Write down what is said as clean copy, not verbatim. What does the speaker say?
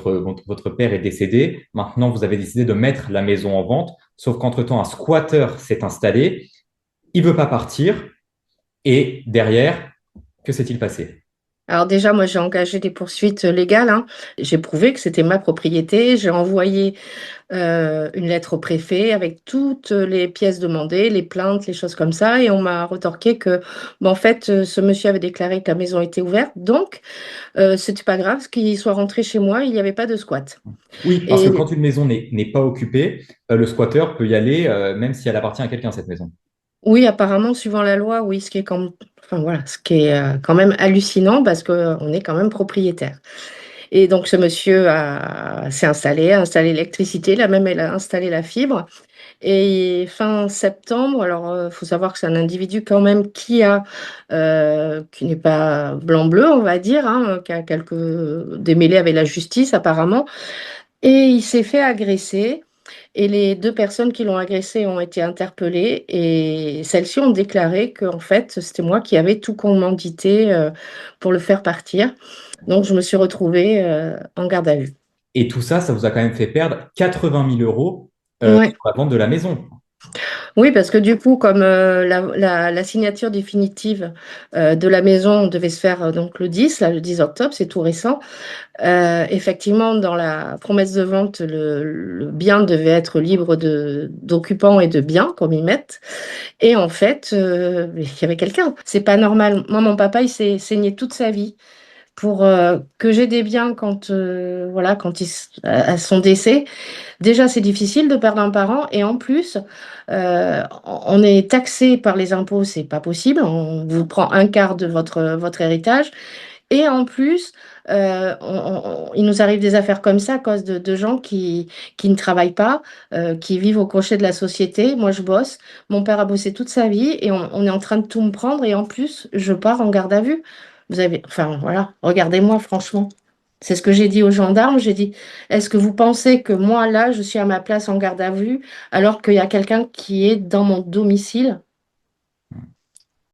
votre père est décédé. Maintenant, vous avez décidé de mettre la maison en vente. Sauf qu'entre-temps, un squatter s'est installé. Il veut pas partir. Et derrière, que s'est-il passé? Alors déjà, moi, j'ai engagé des poursuites légales, hein. J'ai prouvé que c'était ma propriété. J'ai envoyé une lettre au préfet avec toutes les pièces demandées, les plaintes, les choses comme ça. Et on m'a retorqué que, en fait, ce monsieur avait déclaré que la maison était ouverte. Donc, c'était pas grave qu'il soit rentré chez moi. Il n'y avait pas de squat. Oui, parce que Et quand une maison n'est pas occupée, le squatter peut y aller, même si elle appartient à quelqu'un, cette maison. oui, apparemment, suivant la loi, oui, ce qui est enfin, voilà, ce qui est quand même hallucinant parce qu'on est quand même propriétaire. Et donc, ce monsieur s'est installé, a installé l'électricité, là même, elle a installé la fibre. Et fin septembre, alors il faut savoir que c'est un individu quand même qui n'est pas blanc-bleu, on va dire, hein, qui a quelques démêlés avec la justice apparemment, et il s'est fait agresser. Et les deux personnes qui l'ont agressé ont été interpellées et celles-ci ont déclaré que en fait c'était moi qui avais tout commandité pour le faire partir. Donc je me suis retrouvée en garde à vue. Et tout ça, ça vous a quand même fait perdre 80 000 € Ouais. sur la vente de la maison. Oui, parce que du coup, comme la signature définitive de la maison devait se faire donc le 10, là, le 10 octobre, c'est tout récent. Effectivement, dans la promesse de vente, le bien devait être libre d'occupants et de biens, comme ils mettent. Et en fait, il y avait quelqu'un. C'est pas normal. Moi, mon papa, il s'est saigné toute sa vie pour que j'ai des biens voilà, à son décès. Déjà, c'est difficile de perdre un parent et en plus, on est taxé par les impôts, c'est pas possible. On vous prend un quart de votre héritage. Et en plus, il nous arrive des affaires comme ça à cause de gens qui ne travaillent pas, qui vivent au crochet de la société. Moi, je bosse. Mon père a bossé toute sa vie et on est en train de tout me prendre. Et en plus, je pars en garde à vue. Enfin, voilà, regardez-moi, franchement. C'est ce que j'ai dit aux gendarmes. J'ai dit, est-ce que vous pensez que moi, là, je suis à ma place en garde à vue alors qu'il y a quelqu'un qui est dans mon domicile?